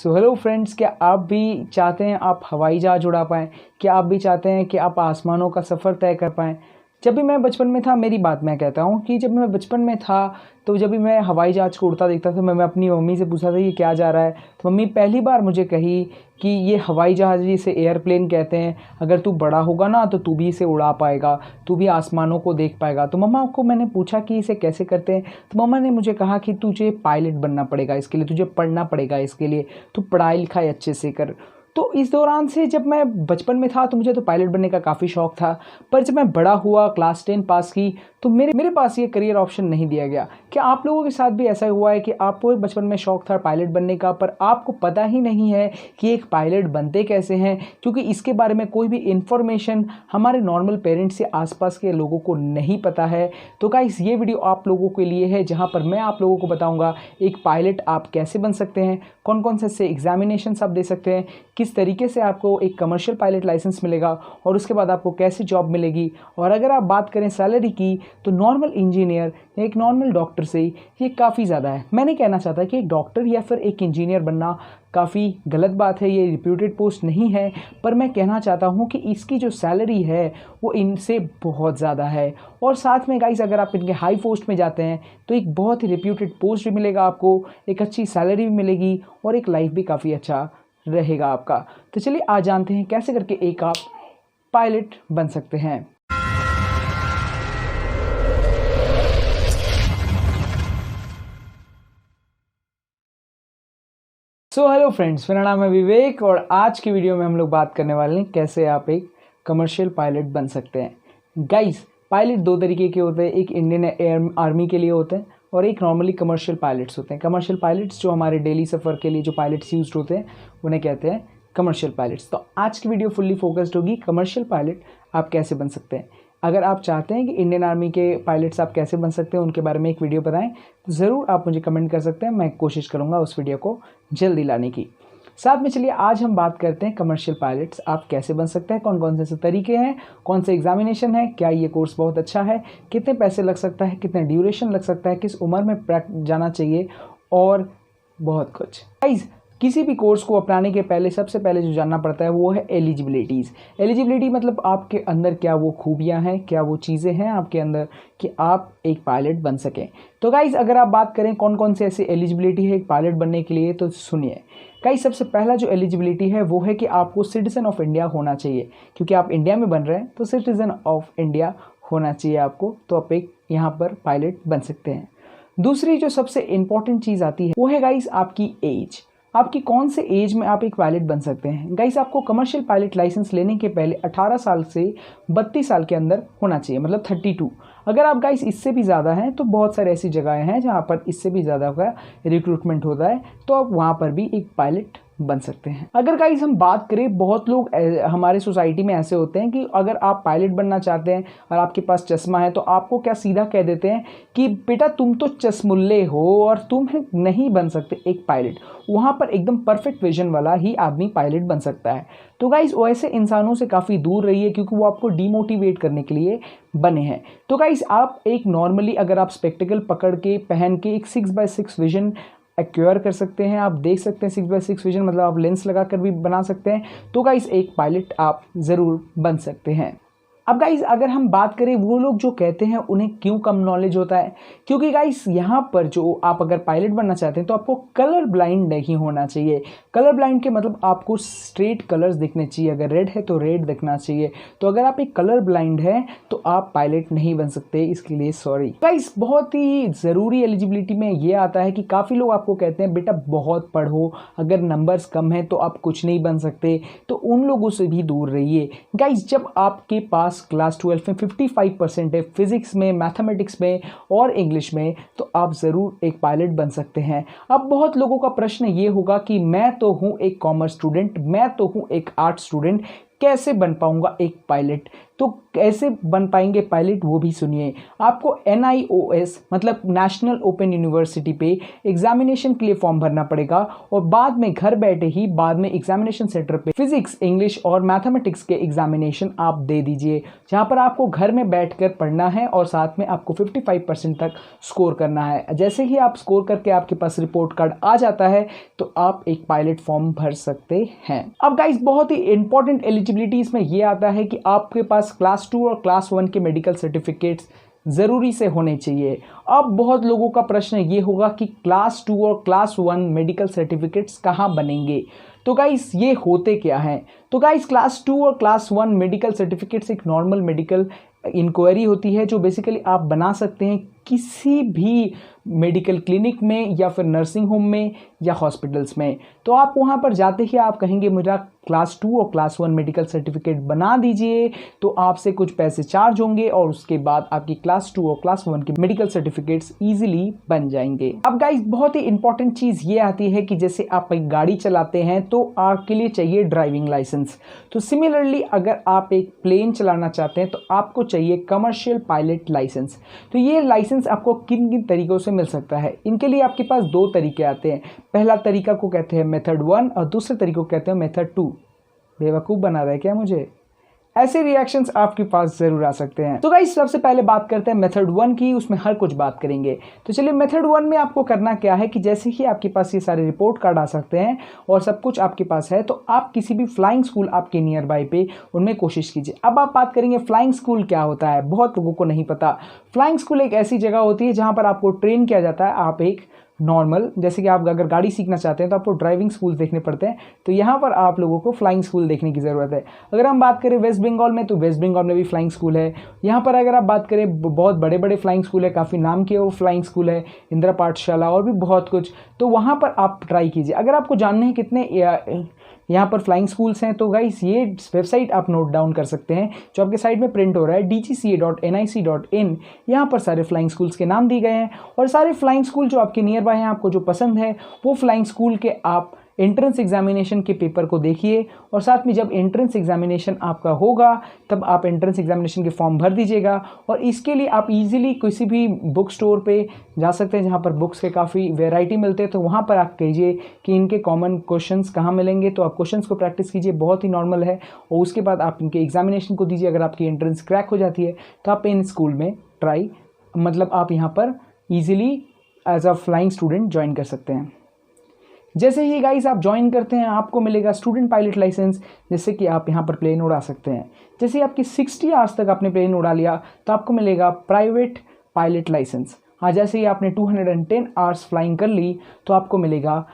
So hello friends, क्या आप भी चाहते हैं आप हवाई जहाज़ उड़ा पाएँ? क्या आप भी चाहते हैं कि आप आसमानों का सफ़र तय कर पाएँ? जब भी मैं बचपन में था, मेरी बात मैं कहता हूँ कि जब मैं बचपन में था तो जब भी मैं हवाई जहाज़ को उड़ता देखता था, मैं अपनी मम्मी से पूछा था ये क्या जा रहा है? तो मम्मी पहली बार मुझे कही कि ये हवाई जहाज़, इसे एयरप्लेन कहते हैं, अगर तू बड़ा होगा ना तो तू भी इसे उड़ा पाएगा, तू भी आसमानों को देख पाएगा। तो मम्मा को मैंने पूछा कि इसे कैसे करते हैं, तो मम्मा ने मुझे कहा कि तुझे पायलट बनना पड़ेगा, इसके लिए तुझे पढ़ना पड़ेगा, इसके लिए तू पढ़ाई लिखाई अच्छे से कर। तो इस दौरान से जब मैं बचपन में था तो मुझे तो पायलट बनने का काफ़ी शौक़ था, पर जब मैं बड़ा हुआ, क्लास 10 पास की, तो मेरे पास ये करियर ऑप्शन नहीं दिया गया। क्या आप लोगों के साथ भी ऐसा हुआ है कि आपको बचपन में शौक़ था पायलट बनने का, पर आपको पता ही नहीं है कि एक पायलट बनते कैसे हैं, क्योंकि इसके बारे में कोई भी इन्फॉर्मेशन हमारे नॉर्मल पेरेंट्स या आसपास के लोगों को नहीं पता है? तो गाइस, ये वीडियो आप लोगों के लिए है, जहाँ पर मैं आप लोगों को बताऊँगा एक पायलट आप कैसे बन सकते हैं, कौन कौन से एग्जामिनेशंस आप दे सकते हैं, किस तरीके से आपको एक कमर्शियल पायलट लाइसेंस मिलेगा और उसके बाद आपको कैसे जॉब मिलेगी। और अगर आप बात करें सैलरी की, तो नॉर्मल इंजीनियर या एक नॉर्मल डॉक्टर से ये काफ़ी ज़्यादा है। मैं नहीं कहना चाहता कि एक डॉक्टर या फिर एक इंजीनियर बनना काफ़ी गलत बात है, ये रिप्यूटेड पोस्ट नहीं है, पर मैं कहना चाहता हूँ कि इसकी जो सैलरी है वो इनसे बहुत ज़्यादा है। और साथ में गाइस, अगर आप इनके हाई पोस्ट में जाते हैं तो एक बहुत ही रिप्यूटेड पोस्ट भी मिलेगा आपको, एक अच्छी सैलरी भी मिलेगी और एक लाइफ भी काफ़ी अच्छा रहेगा आपका। तो चलिए आज जानते हैं कैसे करके एक आप पायलट बन सकते हैं। सो हेलो फ्रेंड्स, मेरा नाम है विवेक और आज की वीडियो में हम लोग बात करने वाले हैं कैसे आप एक कमर्शियल पायलट बन सकते हैं। गाइस, पायलट दो तरीके के होते हैं, एक इंडियन एयर आर्मी के लिए होते हैं और एक नॉर्मली कमर्शियल पायलट्स होते हैं। कमर्शियल पायलट्स जो हमारे डेली सफ़र के लिए जो पायलट्स यूज होते हैं उन्हें कहते हैं कमर्शियल पायलट्स। तो आज की वीडियो फुल्ली फोकस्ड होगी कमर्शियल पायलट आप कैसे बन सकते हैं। अगर आप चाहते हैं कि इंडियन आर्मी के पायलट्स आप कैसे बन सकते हैं, उनके बारे में एक वीडियो बताएं, तो ज़रूर आप मुझे कमेंट कर सकते हैं। मैं कोशिश करूँगा उस वीडियो को जल्दी लाने की। साथ में चलिए आज हम बात करते हैं कमर्शियल पायलट्स आप कैसे बन सकते हैं, कौन कौन से तरीके हैं, कौन से एग्जामिनेशन है, क्या ये कोर्स बहुत अच्छा है, कितने पैसे लग सकता है, कितने ड्यूरेशन लग सकता है, किस उम्र में जाना चाहिए और बहुत कुछ। गाइस, किसी भी कोर्स को अपनाने के पहले सबसे पहले जो जानना पड़ता है वो है एलिजिबिलिटीज़। एलिजिबिलिटी मतलब आपके अंदर क्या वो खूबियाँ हैं, क्या वो चीज़ें हैं आपके अंदर कि आप एक पायलट बन सकें। तो गाइस, अगर आप बात करें कौन कौन से ऐसी एलिजिबिलिटी है एक पायलट बनने के लिए, तो सुनिए गाइस। सबसे पहला जो एलिजिबिलिटी है वो है कि आपको सिटीजन ऑफ इंडिया होना चाहिए, क्योंकि आप इंडिया में बन रहे हैं तो सिटीजन ऑफ इंडिया होना चाहिए आपको, तो आप एक यहाँ पर पायलट बन सकते हैं। दूसरी जो सबसे इंपॉर्टेंट चीज़ आती है वो है गाइस आपकी एज। आपकी कौन से एज में आप एक पायलट बन सकते हैं। गाइस, आपको कमर्शियल पायलट लाइसेंस लेने के पहले 18 साल से 32 साल के अंदर होना चाहिए, मतलब 32। अगर आप गाइस इससे भी ज़्यादा हैं तो बहुत सारी ऐसी जगहें हैं जहाँ पर इससे भी ज़्यादा का रिक्रूटमेंट होता है, तो आप वहाँ पर भी एक पायलट बन सकते हैं। अगर गाइस हम बात करें, बहुत लोग हमारे सोसाइटी में ऐसे होते हैं कि अगर आप पायलट बनना चाहते हैं और आपके पास चश्मा है तो आपको क्या सीधा कह देते हैं कि बेटा तुम तो चश्मुल्ले हो और तुम नहीं बन सकते एक पायलट। वहाँ पर एकदम परफेक्ट विजन वाला ही आदमी पायलट बन सकता है। तो गाइस, वैसे इंसानों से काफ़ी दूर रहिए, क्योंकि वो आपको डीमोटिवेट करने के लिए बने हैं। तो गाइस, आप एक नॉर्मली अगर आप स्पेक्टिकल पकड़ के पहन के एक 6x6 विजन एक्वायर कर सकते हैं, आप देख सकते हैं 6x6 विजन, मतलब आप लेंस लगा कर भी बना सकते हैं, तो गाइस एक पायलट आप ज़रूर बन सकते हैं। अब गाइस, अगर हम बात करें वो लोग जो कहते हैं उन्हें क्यों कम नॉलेज होता है, क्योंकि गाइस यहाँ पर जो आप अगर पायलट बनना चाहते हैं तो आपको कलर ब्लाइंड नहीं होना चाहिए। कलर ब्लाइंड के मतलब आपको स्ट्रेट कलर्स दिखने चाहिए, अगर रेड है तो रेड दिखना चाहिए। तो अगर आप एक कलर ब्लाइंड है तो आप पायलट नहीं बन सकते, इसके लिए सॉरी। गाइस, बहुत ही ज़रूरी एलिजिबिलिटी में ये आता है कि काफ़ी लोग आपको कहते हैं बेटा बहुत पढ़ो, अगर नंबर्स कम है तो आप कुछ नहीं बन सकते, तो उन लोगों से भी दूर रहिए। गाइस, जब आपके पास क्लास 12 में 55% है फिजिक्स में, मैथमेटिक्स में और इंग्लिश में, तो आप ज़रूर एक पायलट बन सकते हैं। अब बहुत लोगों का प्रश्न ये होगा कि मैं तो हूँ एक कॉमर्स स्टूडेंट, मैं तो हूँ एक आर्ट स्टूडेंट, कैसे बन पाऊंगा एक पायलट। तो कैसे बन पाएंगे पायलट वो भी सुनिए। आपको NIOS मतलब नेशनल ओपन यूनिवर्सिटी पे एग्जामिनेशन के लिए फॉर्म भरना पड़ेगा और बाद में घर बैठे ही बाद में एग्जामिनेशन सेंटर पे फिजिक्स, इंग्लिश और मैथमेटिक्स के एग्जामिनेशन आप दे दीजिए, जहां पर आपको घर में बैठकर पढ़ना है और साथ में आपको 55% तक स्कोर करना है। जैसे ही आप स्कोर करके आपके पास रिपोर्ट कार्ड आ जाता है तो आप एक पायलट फॉर्म भर सकते हैं। अब गाइस बहुत ही इंपॉर्टेंट एलिजिबिलिटी इसमें यह आता है कि आपके पास क्लास 2 और क्लास 1 के मेडिकल सर्टिफिकेट्स ज़रूरी से होने चाहिए। अब बहुत लोगों का प्रश्न ये होगा कि क्लास 2 और क्लास 1 मेडिकल सर्टिफिकेट्स कहाँ बनेंगे। तो गाइस ये होते क्या हैं। तो गाइस क्लास 2 और क्लास 1 मेडिकल सर्टिफिकेट्स एक नॉर्मल मेडिकल इंक्वायरी होती है जो बेसिकली आप बना सकते हैं किसी भी मेडिकल क्लिनिक में या फिर नर्सिंग होम में या हॉस्पिटल्स में। तो आप वहाँ पर जाते ही आप कहेंगे मेरा क्लास 2 और क्लास 1 मेडिकल सर्टिफिकेट बना दीजिए, तो आपसे कुछ पैसे चार्ज होंगे और उसके बाद आपकी क्लास 2 और क्लास 1 के मेडिकल सर्टिफिकेट्स ईजिली बन जाएंगे। अब गाइस बहुत ही इंपॉर्टेंट चीज़ ये आती है कि जैसे आप एक गाड़ी चलाते हैं तो आपके लिए चाहिए ड्राइविंग लाइसेंस। तो सिमिलरली अगर आप एक प्लेन चलाना चाहते हैं तो आपको चाहिए कमर्शियल पायलट लाइसेंस। तो ये लाइसेंस आपको किन किन तरीकों से मिल सकता है। इनके लिए आपके पास दो तरीके आते हैं। पहला तरीका को कहते हैं मेथड 1 और दूसरे तरीके को कहते हैं मेथड 2। बेवकूफ़ बना रहा है क्या मुझे? ऐसे रिएक्शंस आपके पास ज़रूर आ सकते हैं। तो गाइस सबसे पहले बात करते हैं मेथड 1 की, उसमें हर कुछ बात करेंगे। तो चलिए मेथड 1 में आपको करना क्या है कि जैसे ही आपके पास ये सारे रिपोर्ट कार्ड आ सकते हैं और सब कुछ आपके पास है तो आप किसी भी फ्लाइंग स्कूल आपके नियर बाय पे उनमें कोशिश कीजिए। अब आप बात करेंगे फ्लाइंग स्कूल क्या होता है, बहुत लोगों को नहीं पता। फ्लाइंग स्कूल एक ऐसी जगह होती है जहाँ पर आपको ट्रेन किया जाता है। आप एक नॉर्मल जैसे कि आप अगर गाड़ी सीखना चाहते हैं तो आपको ड्राइविंग स्कूल देखने पड़ते हैं, तो यहाँ पर आप लोगों को फ्लाइंग स्कूल देखने की ज़रूरत है। अगर हम बात करें वेस्ट बंगाल में तो वेस्ट बंगाल में भी फ्लाइंग स्कूल है। यहाँ पर अगर आप बात करें बहुत बड़े बड़े फ्लाइंग स्कूल है, काफ़ी नाम के वो फ्लाइंग स्कूल है, इंदिरा पाठशाला और भी बहुत कुछ, तो वहाँ पर आप ट्राई कीजिए। अगर आपको जानने हैं कितने यहाँ पर फ्लाइंग स्कूल्स हैं तो गाइस ये वेबसाइट आप नोट डाउन कर सकते हैं जो आपके साइड में प्रिंट हो रहा है dgca.nic.in। यहाँ पर सारे फ्लाइंग स्कूल्स के नाम दिए गए हैं और सारे फ्लाइंग स्कूल जो आपके नियर बाय हैं, आपको जो पसंद है वो फ्लाइंग स्कूल के आप एंट्रेंस एग्जामिनेशन के पेपर को देखिए और साथ में जब एंट्रेंस एग्जामिनेशन आपका होगा तब आप एंट्रेंस एग्जामिनेशन के फॉर्म भर दीजिएगा। और इसके लिए आप इजीली किसी भी बुक स्टोर पे जा सकते हैं जहाँ पर बुक्स के काफ़ी वैरायटी मिलते हैं, तो वहाँ पर आप कहिए कि इनके कॉमन क्वेश्चंस कहाँ मिलेंगे, तो आप क्वेश्चंस को प्रैक्टिस कीजिए, बहुत ही नॉर्मल है। और उसके बाद आप इनके एग्जामिनेशन को दीजिए। अगर आपकी एंट्रेंस क्रैक हो जाती है तो आप इन स्कूल में ट्राई मतलब आप यहाँ पर easily as a flying student join कर सकते हैं। जैसे ही गाइस आप ज्वाइन करते हैं आपको मिलेगा स्टूडेंट पायलट लाइसेंस, जिससे कि आप यहाँ पर प्लेन उड़ा सकते हैं। जैसे आपकी 60 आवर्स तक आपने प्लेन उड़ा लिया तो आपको मिलेगा प्राइवेट पायलट लाइसेंस। हाँ, जैसे ही आपने 210 आवर्स फ्लाइंग कर ली तो आपको मिलेगा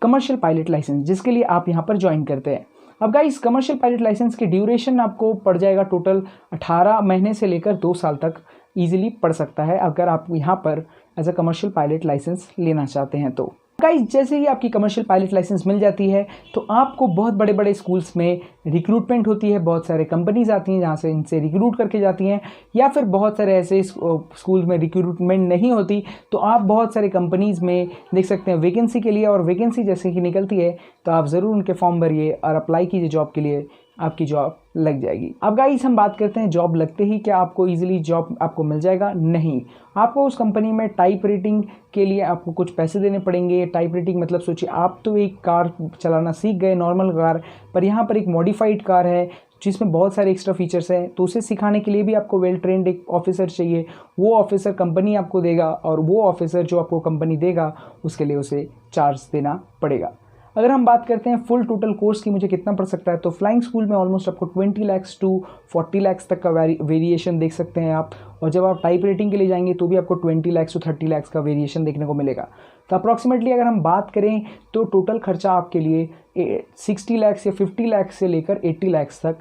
कमर्शियल पायलट लाइसेंस, जिसके लिए आप यहाँ पर ज्वाइन करते हैं। अब गाइस कमर्शियल पायलट लाइसेंस की ड्यूरेशन आपको पड़ जाएगा टोटल 18 महीने से लेकर 2 साल तक ईजिली पड़ सकता है अगर आप यहाँ पर as a commercial pilot licence लेना चाहते हैं। तो गाइस जैसे ही आपकी कमर्शियल पायलट लाइसेंस मिल जाती है तो आपको बहुत बड़े बड़े स्कूल्स में रिक्रूटमेंट होती है, बहुत सारे कंपनीज आती हैं जहाँ से इनसे रिक्रूट करके जाती हैं, या फिर बहुत सारे ऐसे स्कूल में रिक्रूटमेंट नहीं होती तो आप बहुत सारे कंपनीज में देख सकते हैं वैकेंसी के लिए, और वैकेंसी जैसे कि निकलती है तो आप ज़रूर उनके फॉर्म भरिए और अप्लाई कीजिए जॉब के लिए, आपकी जॉब लग जाएगी। अब गाइस हम बात करते हैं जॉब लगते ही क्या आपको इजीली जॉब आपको मिल जाएगा? नहीं, आपको उस कंपनी में टाइप रेटिंग के लिए आपको कुछ पैसे देने पड़ेंगे। टाइप रेटिंग मतलब सोचिए आप तो एक कार चलाना सीख गए नॉर्मल कार, पर यहाँ पर एक मॉडिफाइड कार है जिसमें बहुत सारे एक्स्ट्रा फीचर्स हैं, तो उसे सिखाने के लिए भी आपको वेल ट्रेंड एक ऑफिसर चाहिए। वो ऑफिसर कंपनी आपको देगा और वो ऑफिसर जो आपको कंपनी देगा उसके लिए उसे चार्ज देना पड़ेगा। अगर हम बात करते हैं फुल टोटल कोर्स की मुझे कितना पड़ सकता है, तो फ्लाइंग स्कूल में ऑलमोस्ट आपको 20 लाख टू 40 लाख तक का वेरिएशन देख सकते हैं आप, और जब आप टाइप रेटिंग के लिए जाएंगे तो भी आपको 20 लाख टू 30 लाख का वेरिएशन देखने को मिलेगा। तो अप्रॉक्सीमेटली अगर हम बात करें तो टोटल खर्चा आपके लिए 60 लाख या 50 लाख से लेकर 80 लाख तक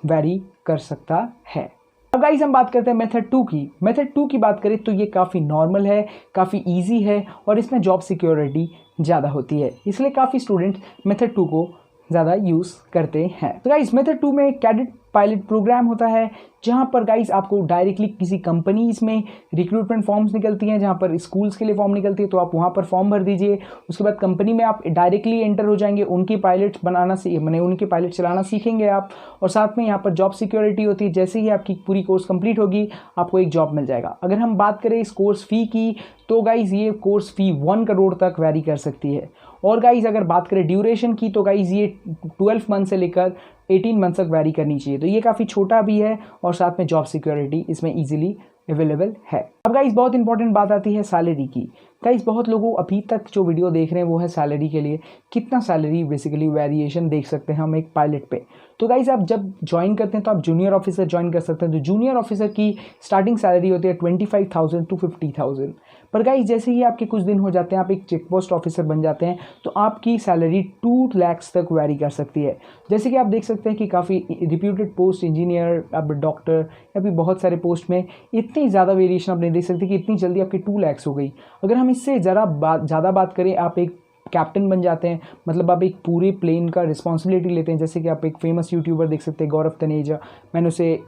वेरी कर सकता है। अब गाइस हम बात करते हैं मेथड 2 की। मेथड 2 की बात करें तो ये काफ़ी नॉर्मल है, काफ़ी इजी है और इसमें जॉब सिक्योरिटी ज़्यादा होती है, इसलिए काफ़ी स्टूडेंट मेथड 2 को ज़्यादा यूज़ करते हैं। तो गाइस मेथड 2 में कैडेट पायलट प्रोग्राम होता है जहाँ पर गाइस आपको डायरेक्टली किसी कंपनीज में रिक्रूटमेंट फॉर्म्स निकलती हैं, जहाँ पर स्कूल्स के लिए फॉर्म निकलती है, तो आप वहाँ पर फॉर्म भर दीजिए। उसके बाद कंपनी में आप डायरेक्टली एंटर हो जाएंगे, उनकी पायलट बनाना मैंने उनके पायलट चलाना सीखेंगे आप, और साथ में यहाँ पर जॉब सिक्योरिटी होती है। जैसे ही आपकी पूरी कोर्स कंप्लीट होगी आपको एक जॉब मिल जाएगा। अगर हम बात करें इस कोर्स फ़ी की तो गाइज़ ये कोर्स फ़ी 1 करोड़ तक वैरी कर सकती है। और गाइज़ अगर बात करें ड्यूरेशन की तो गाइज़ ये 12 मंथ से लेकर 18 मंथ तक वैरी करनी चाहिए, तो ये काफ़ी छोटा भी है और साथ में जॉब सिक्योरिटी इसमें ईजिली अवेलेबल है। अब गाइस बहुत इंपॉर्टेंट बात आती है सैलरी की। गाइस बहुत लोगों अभी तक जो वीडियो देख रहे हैं वो है सैलरी के लिए, कितना सैलरी बेसिकली वेरिएशन देख सकते हैं हम एक पायलट पे। तो गाइस आप जब ज्वाइन करते हैं तो आप जूनियर ऑफिसर ज्वाइन कर सकते हैं। तो जूनियर ऑफिसर की स्टार्टिंग सैलरी होती है 25,000 to 50,000। पर गाइस जैसे ही आपके कुछ दिन हो जाते हैं, आप एक चेक पोस्ट ऑफिसर बन जाते हैं, तो आपकी सैलरी 2 लाख तक वैरी कर सकती है। जैसे कि आप देख सकते हैं कि काफ़ी रिप्यूटेड पोस्ट, इंजीनियर, अब डॉक्टर या फिर बहुत सारे पोस्ट में इतनी ज़्यादा वेरिएशन आप नहीं देख सकते कि इतनी जल्दी आपकी 2 लाख हो गई। अगर हम इससे ज़्यादा बात करें, आप एक कैप्टन बन जाते हैं, मतलब आप एक पूरे प्लेन का रिस्पॉन्सिबिलिटी लेते हैं। जैसे कि आप एक फेमस यूट्यूबर देख सकते हैं गौरव तनेजा, मैंने उसे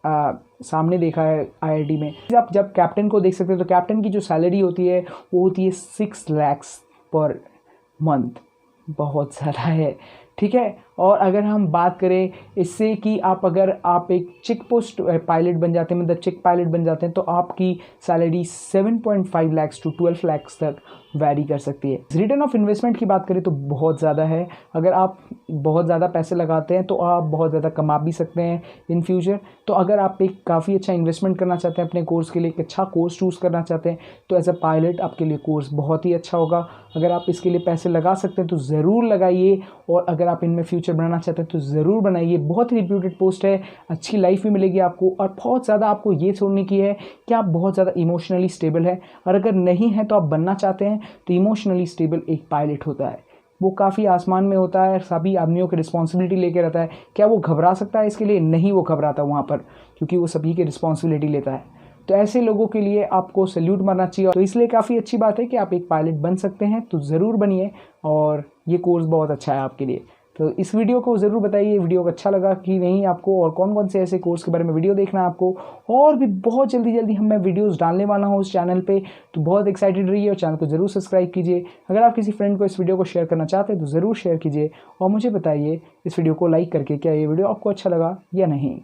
सामने देखा है IIT में। आप जब कैप्टन को देख सकते हैं तो कैप्टन की जो सैलरी होती है वो होती है 6 लाख पर मंथ, बहुत ज़्यादा है, ठीक है। और अगर हम बात करें इससे कि अगर आप एक चेक पोस्ट पायलट बन जाते हैं, मतलब चेक पायलट बन जाते हैं, तो आपकी सैलरी 7.5 लाख to 12 लाख तक वैरी कर सकती है। रिटर्न ऑफ इन्वेस्टमेंट की बात करें तो बहुत ज़्यादा है। अगर आप बहुत ज़्यादा पैसे लगाते हैं तो आप बहुत ज़्यादा कमा भी सकते हैं इन फ्यूचर। तो अगर आप एक काफ़ी अच्छा इन्वेस्टमेंट करना चाहते हैं अपने कोर्स के लिए, एक अच्छा कोर्स चूज़ करना चाहते हैं, तो एज अ पायलट आपके लिए कोर्स बहुत ही अच्छा होगा। अगर आप इसके लिए पैसे लगा सकते हैं तो ज़रूर लगाइए, और अगर आप इनमें फ्यूचर बनाना चाहते हैं तो ज़रूर बनाइए। बहुत ही रिप्यूटेड पोस्ट है, अच्छी लाइफ भी मिलेगी आपको, और बहुत ज़्यादा आपको ये छोड़ने की है कि आप बहुत ज़्यादा इमोशनली स्टेबल है, और अगर नहीं है तो आप बनना चाहते हैं तो इमोशनली स्टेबल एक पायलट होता है, वो काफ़ी आसमान में होता है, सभी आदमियों की रिस्पॉन्सिबिलिटी लेके रहता है। क्या वो घबरा सकता है इसके लिए? नहीं, वो घबराता वहाँ पर, क्योंकि वो सभी की रिस्पॉन्सिबिलिटी लेता है। तो ऐसे लोगों के लिए आपको सैल्यूट मारना चाहिए। तो इसलिए काफ़ी अच्छी बात है कि आप एक पायलट बन सकते हैं, तो ज़रूर बनिए, और ये कोर्स बहुत अच्छा है आपके लिए। तो इस वीडियो को ज़रूर बताइए वीडियो को अच्छा लगा कि नहीं आपको, और कौन कौन से ऐसे कोर्स के बारे में वीडियो देखना है आपको। और भी बहुत जल्दी हम मैं वीडियोस डालने वाला हूँ उस चैनल पे, तो बहुत एक्साइटेड रहिए और चैनल को ज़रूर सब्सक्राइब कीजिए। अगर आप किसी फ्रेंड को इस वीडियो को शेयर करना चाहते हैं तो ज़रूर शेयर कीजिए, और मुझे बताइए इस वीडियो को लाइक करके क्या ये वीडियो आपको अच्छा लगा या नहीं।